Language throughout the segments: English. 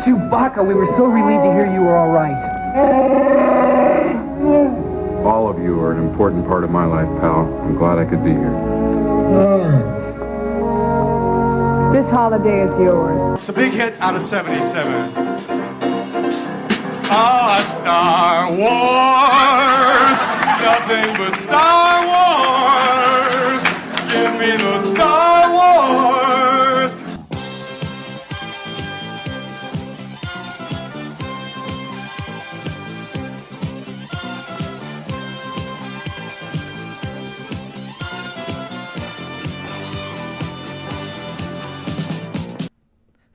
Chewbacca, we were so relieved to hear you were all right. All of you are an important part of my life, pal. I'm glad I could be here. This holiday is yours. It's a big hit out of 77. Ah, Star Wars, nothing but Star Wars. Give me the Star Wars.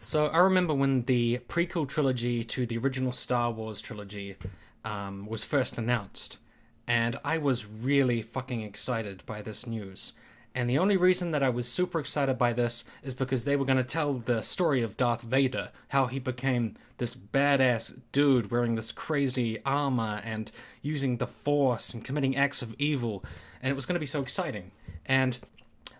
So I remember when the prequel trilogy to the original Star Wars trilogy was first announced, and I was really fucking excited by this news. And the only reason that I was super excited by this is because they were going to tell the story of Darth Vader, how he became this badass dude wearing this crazy armor and using the Force and committing acts of evil, and it was going to be so exciting. And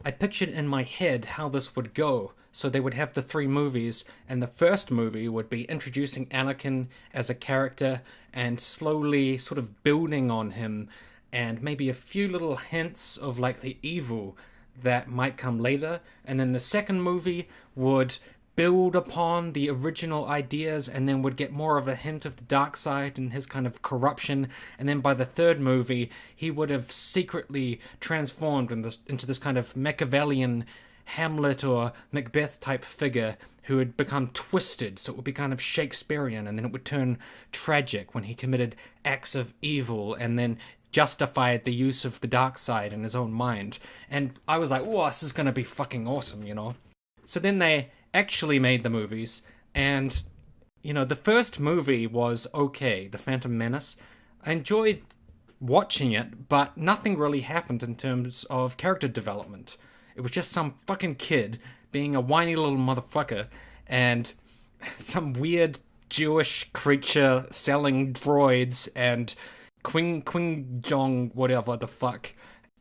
I pictured in my head how this would go. So they would have the 3 movies, and the first movie would be introducing Anakin as a character and slowly sort of building on him, and maybe a few little hints of like the evil that might come later. And then the second movie would build upon the original ideas and then would get more of a hint of the dark side and his kind of corruption. And then by the third movie, he would have secretly transformed into this kind of Machiavellian Hamlet or Macbeth type figure who had become twisted, so it would be kind of Shakespearean, and then it would turn tragic when he committed acts of evil and then justified the use of the dark side in his own mind. And I was like, oh, this is gonna be fucking awesome, you know? So then they actually made the movies, and, you know, the first movie was okay, The Phantom Menace. I enjoyed watching it, but nothing really happened in terms of character development. It was just some fucking kid being a whiny little motherfucker and some weird Jewish creature selling droids and Quing Jong whatever the fuck,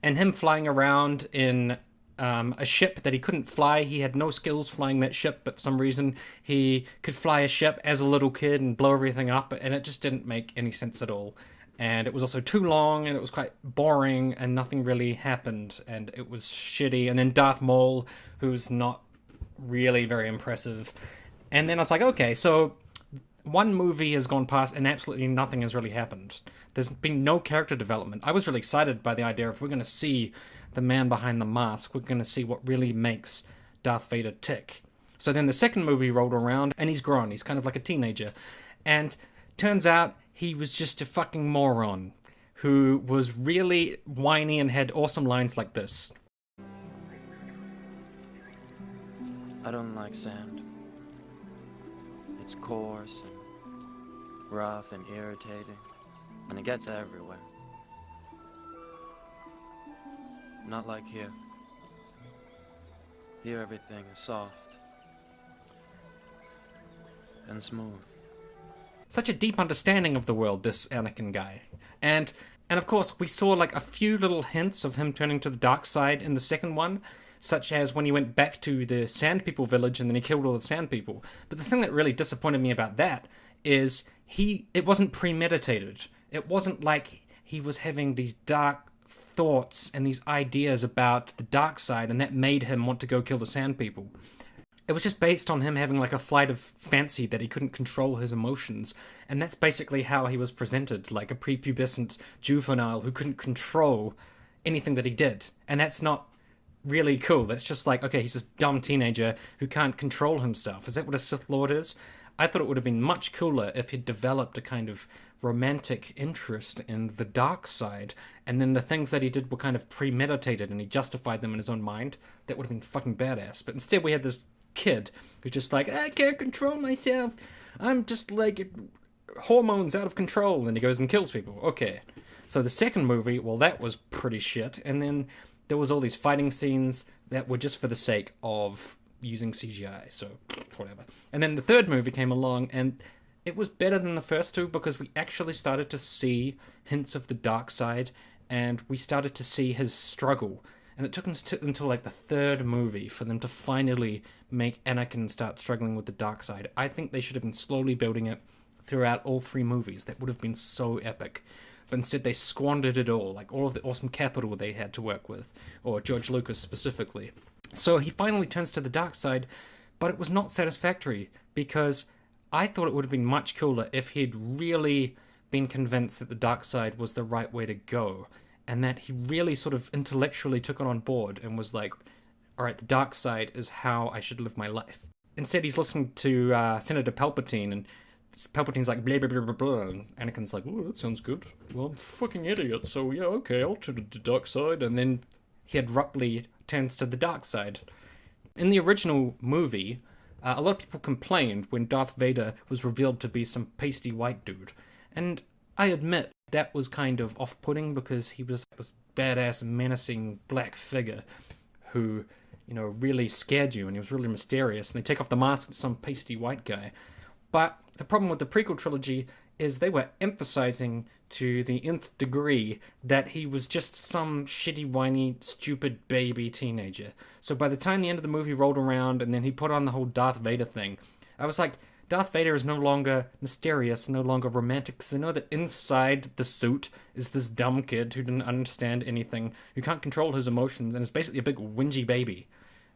and him flying around in a ship that he couldn't fly. He had no skills flying that ship, but for some reason he could fly a ship as a little kid and blow everything up, and it just didn't make any sense at all. And it was also too long, and it was quite boring, and nothing really happened, and it was shitty. And then Darth Maul, who's not really very impressive. And then I was like, okay, so one movie has gone past, and absolutely nothing has really happened. There's been no character development. I was really excited by the idea of we're going to see the man behind the mask. We're going to see what really makes Darth Vader tick. So then the second movie rolled around, and he's grown. He's kind of like a teenager. And turns out he was just a fucking moron who was really whiny and had awesome lines like this. I don't like sand. It's coarse and rough and irritating, and it gets everywhere. Not like here. Here everything is soft and smooth. Such a deep understanding of the world, this Anakin guy. And of course, we saw like a few little hints of him turning to the dark side in the second one, such as when he went back to the Sand People village and then he killed all the Sand People. But the thing that really disappointed me about that is it wasn't premeditated. It wasn't like he was having these dark thoughts and these ideas about the dark side and that made him want to go kill the Sand People. It was just based on him having like a flight of fancy that he couldn't control his emotions. And that's basically how he was presented, like a prepubescent juvenile who couldn't control anything that he did. And that's not really cool. That's just like, okay, he's this dumb teenager who can't control himself. Is that what a Sith Lord is? I thought it would have been much cooler if he'd developed a kind of romantic interest in the dark side, and then the things that he did were kind of premeditated and he justified them in his own mind. That would have been fucking badass. But instead we had this kid who's just like, I can't control myself, I'm just like hormones out of control, and he goes and kills people. Okay, so the second movie, well, that was pretty shit. And then there was all these fighting scenes that were just for the sake of using CGI, so whatever. And then the third movie came along, and it was better than the first two because we actually started to see hints of the dark side, and we started to see his struggle. and it took until like the third movie for them to finally make Anakin start struggling with the dark side. I think they should have been slowly building it throughout all 3 movies. That would have been so epic. But instead they squandered it all, like all of the awesome capital they had to work with, or George Lucas specifically. So he finally turns to the dark side, but it was not satisfactory, because I thought it would have been much cooler if he'd really been convinced that the dark side was the right way to go, and that he really sort of intellectually took it on board and was like, alright, the dark side is how I should live my life. Instead, he's listening to Senator Palpatine, and Palpatine's like, blah, blah, blah, blah, blah, and Anakin's like, oh, that sounds good. Well, I'm a fucking idiot, so yeah, okay, I'll turn to the dark side, and then he abruptly turns to the dark side. In the original movie, a lot of people complained when Darth Vader was revealed to be some pasty white dude. And I admit that was kind of off-putting, because he was this badass, menacing black figure who, you know, really scared you, and he was really mysterious. And they take off the mask to some pasty white guy. But the problem with the prequel trilogy is they were emphasizing to the nth degree that he was just some shitty, whiny, stupid baby teenager. So by the time the end of the movie rolled around and then he put on the whole Darth Vader thing, I was like, Darth Vader is no longer mysterious, no longer romantic, because I know that inside the suit is this dumb kid who didn't understand anything, who can't control his emotions, and is basically a big whingy baby.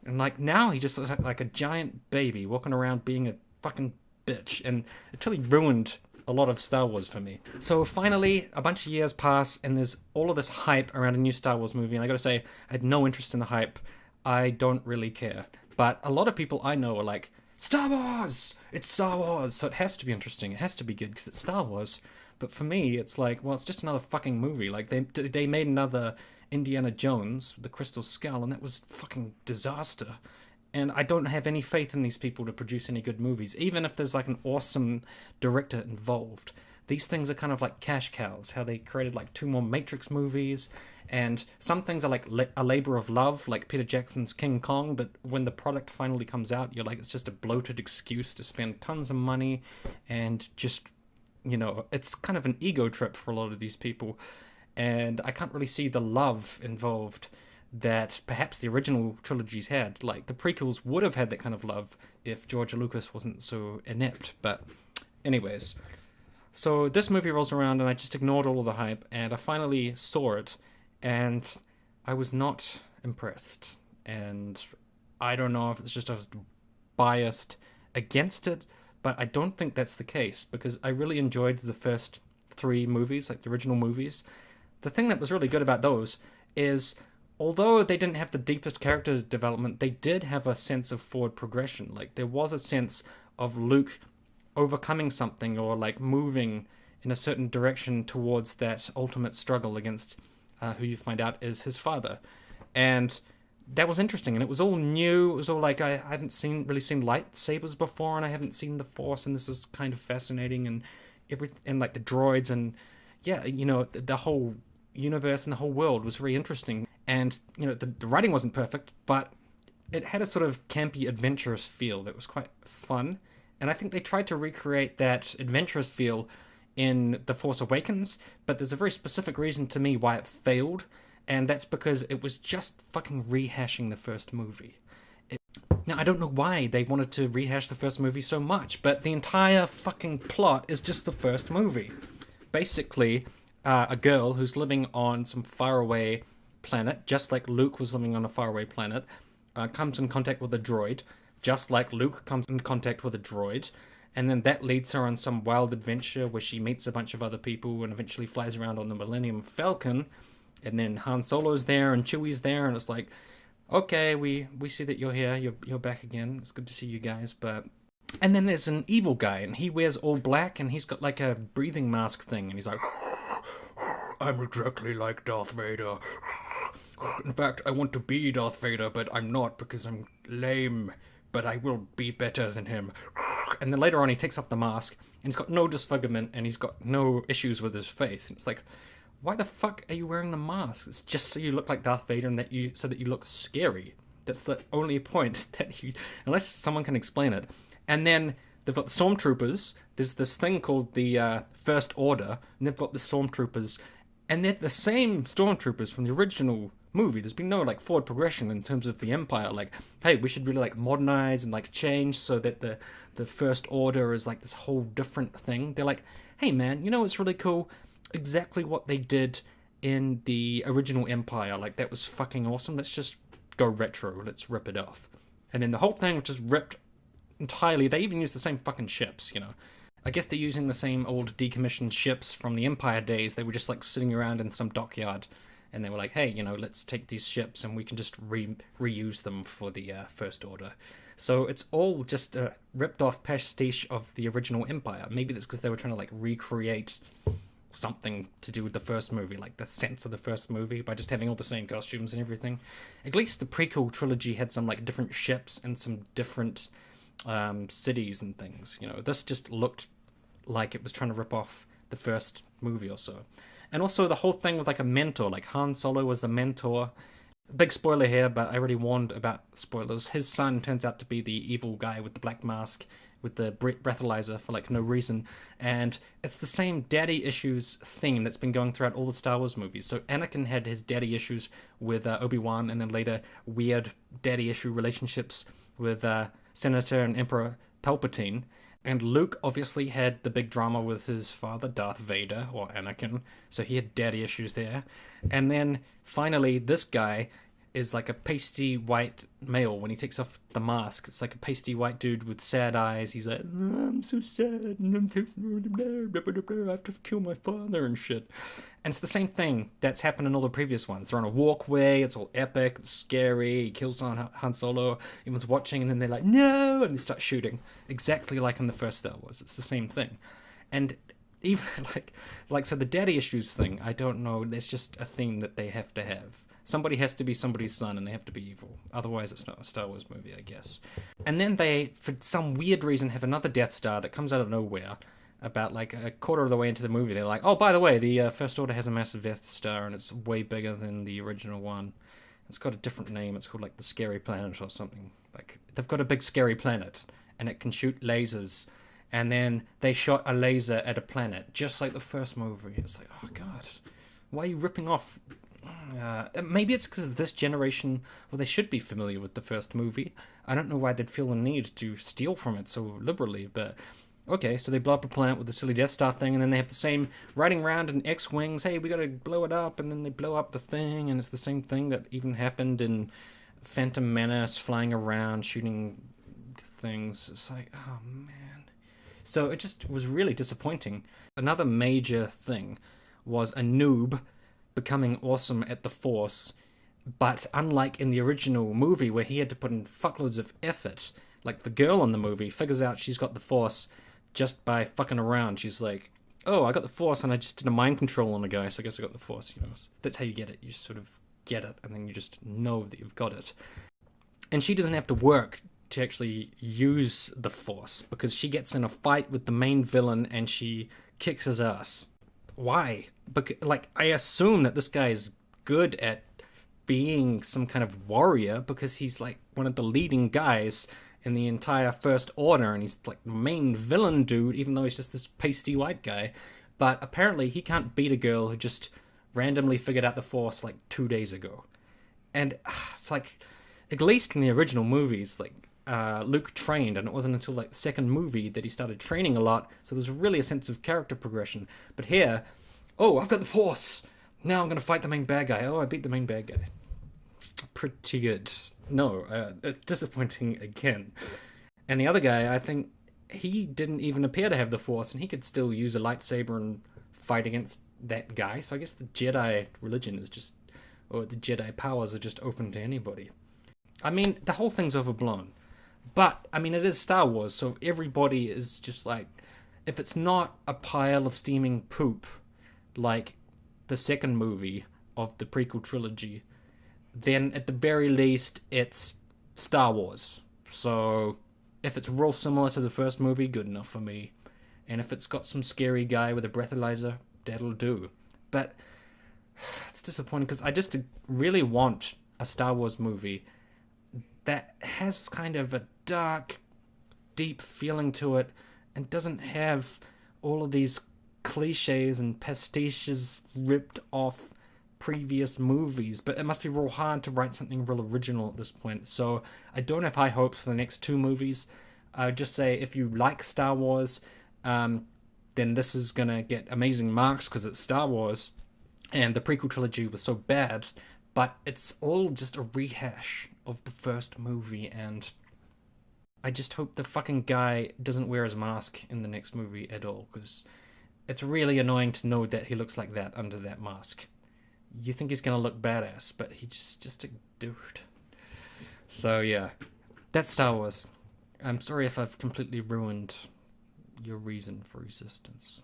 And like, now he just looks like a giant baby walking around being a fucking bitch, and it totally ruined a lot of Star Wars for me. So finally, a bunch of years pass, and there's all of this hype around a new Star Wars movie, and I gotta say, I had no interest in the hype. I don't really care. But a lot of people I know are like, Star Wars! It's Star Wars! So it has to be interesting, it has to be good, because it's Star Wars. But for me, it's like, well, it's just another fucking movie. Like, they made another Indiana Jones, The Crystal Skull, and that was fucking disaster. And I don't have any faith in these people to produce any good movies, even if there's like an awesome director involved. These things are kind of like cash cows, how they created like 2 more Matrix movies, and some things are like a labor of love, like Peter Jackson's King Kong, but when the product finally comes out, you're like, it's just a bloated excuse to spend tons of money, and just, you know, it's kind of an ego trip for a lot of these people, and I can't really see the love involved that perhaps the original trilogies had. Like, the prequels would have had that kind of love if George Lucas wasn't so inept. But anyways, so this movie rolls around and I just ignored all of the hype, and I finally saw it, and I was not impressed. And I don't know if it's just I was biased against it, but I don't think that's the case, because I really enjoyed the first 3 movies, like the original movies. The thing that was really good about those is, although they didn't have the deepest character development, they did have a sense of forward progression. Like, there was a sense of Luke overcoming something, or like moving in a certain direction towards that ultimate struggle against who you find out is his father. And that was interesting, and it was all new. It was all like, I hadn't really seen lightsabers before, and I haven't seen the Force, and this is kind of fascinating, and like the droids, and yeah, you know, the whole universe and the whole world was very interesting. And, you know, the writing wasn't perfect, but it had a sort of campy, adventurous feel that was quite fun. And I think they tried to recreate that adventurous feel in The Force Awakens, but there's a very specific reason to me why it failed, and that's because it was just fucking rehashing the first movie. Now, I don't know why they wanted to rehash the first movie so much, but the entire fucking plot is just the first movie. Basically, a girl who's living on some faraway planet, just like Luke was living on a faraway planet, comes in contact with a droid, just like Luke comes in contact with a droid, and then that leads her on some wild adventure where she meets a bunch of other people and eventually flies around on the Millennium Falcon, and then Han Solo's there and Chewie's there, and it's like, okay, we see that you're here, you're back again, it's good to see you guys, but... And then there's an evil guy, and he wears all black, and he's got like a breathing mask thing, and he's like, I'm exactly like Darth Vader. In fact, I want to be Darth Vader, but I'm not because I'm lame, but I will be better than him. And then later on he takes off the mask, and he's got no disfigurement, and he's got no issues with his face. And it's like, why the fuck are you wearing the mask? It's just so you look like Darth Vader and so that you look scary. That's the only point that you... Unless someone can explain it. And then they've got the Stormtroopers. There's this thing called the First Order, and they've got the Stormtroopers, and they're the same Stormtroopers from the original movie. There's been no like forward progression in terms of the Empire. Like, hey, we should really like modernize and like change so that the First Order is like this whole different thing. They're like, hey man, you know what's really cool? Exactly what they did in the original Empire. Like, that was fucking awesome. Let's just go retro. Let's rip it off. And then the whole thing was just ripped entirely. They even used the same fucking ships, you know. I guess they're using the same old decommissioned ships from the Empire days. They were just like sitting around in some dockyard, and they were like, hey, you know, let's take these ships and we can just reuse them for the First Order. So it's all just a ripped off pastiche of the original Empire. Maybe that's because they were trying to like recreate something to do with the first movie, like the sense of the first movie, by just having all the same costumes and everything. At least the prequel trilogy had some like different ships and some different cities and things, you know. This just looked like it was trying to rip off the first movie or so. And also the whole thing with like a mentor, like Han Solo was the mentor. Big spoiler here, but I already warned about spoilers. His son turns out to be the evil guy with the black mask with the breathalyzer for like no reason, and it's the same daddy issues theme that's been going throughout all the Star Wars movies. So Anakin had his daddy issues with Obi-Wan, and then later weird daddy issue relationships with Senator and Emperor Palpatine. And Luke obviously had the big drama with his father, Darth Vader, or Anakin, so he had daddy issues there. And then, finally, this guy is like a pasty white male. When he takes off the mask, it's like a pasty white dude with sad eyes. He's like, I'm so sad, and I have to kill my father and shit. And it's the same thing that's happened in all the previous ones. They're on a walkway, it's all epic, it's scary, he kills Han Solo, everyone's watching, and then they're like, no, and they start shooting. Exactly like in the first Star Wars, it's the same thing. And even, so the daddy issues thing, I don't know, there's just a theme that they have to have. Somebody has to be somebody's son, and they have to be evil. Otherwise, it's not a Star Wars movie, I guess. And then they, for some weird reason, have another Death Star that comes out of nowhere. About like a quarter of the way into the movie, they're like, oh, by the way, the First Order has a massive Death Star, and it's way bigger than the original one. It's got a different name. It's called like the Scary Planet or something. Like, they've got a big scary planet, and it can shoot lasers. And then they shot a laser at a planet, just like the first movie. It's like, oh god, why are you ripping off? Maybe it's because this generation, well, they should be familiar with the first movie. I don't know why they'd feel the need to steal from it so liberally, but okay, so they blow up a planet with the silly Death Star thing, and then they have the same riding around in X-Wings, hey, we gotta blow it up, and then they blow up the thing, and it's the same thing that even happened in Phantom Menace, flying around, shooting things. It's like, oh man. So it just was really disappointing. Another major thing was a noob becoming awesome at the Force, but unlike in the original movie where he had to put in fuckloads of effort, like the girl in the movie figures out she's got the Force just by fucking around. She's like, oh, I got the Force and I just did a mind control on a guy, so I guess I got the Force, you know. That's how you get it. You sort of get it, and then you just know that you've got it. And she doesn't have to work to actually use the Force, because she gets in a fight with the main villain and she kicks his ass. Why? Because, like, I assume that this guy is good at being some kind of warrior, because he's like one of the leading guys in the entire First Order, and he's like the main villain dude, even though he's just this pasty white guy. But apparently he can't beat a girl who just randomly figured out the Force like 2 days ago. And it's like, at least in the original movies, like, Luke trained, and it wasn't until like the second movie that he started training a lot, so there's really a sense of character progression. But here, oh, I've got the Force, now I'm gonna fight the main bad guy. Oh, I beat the main bad guy. Pretty good. No, disappointing again. And the other guy, I think he didn't even appear to have the Force, and he could still use a lightsaber and fight against that guy. So I guess the Jedi religion is just, or the Jedi powers are just open to anybody. I mean, the whole thing's overblown. But, I mean, it is Star Wars, so everybody is just like, if it's not a pile of steaming poop, like the second movie of the prequel trilogy, then at the very least, it's Star Wars. So, if it's real similar to the first movie, good enough for me. And if it's got some scary guy with a breathalyzer, that'll do. But, it's disappointing, because I just really want a Star Wars movie that has kind of a dark, deep feeling to it, and doesn't have all of these cliches and pastiches ripped off previous movies, but it must be real hard to write something real original at this point. So I don't have high hopes for the next 2 movies. I would just say if you like Star Wars, then this is gonna get amazing marks because it's Star Wars, and the prequel trilogy was so bad, but it's all just a rehash of the first movie, and I just hope the fucking guy doesn't wear his mask in the next movie at all, because it's really annoying to know that he looks like that under that mask. You think he's gonna look badass, but he's just a dude. So yeah, that's Star Wars. I'm sorry if I've completely ruined your reason for resistance.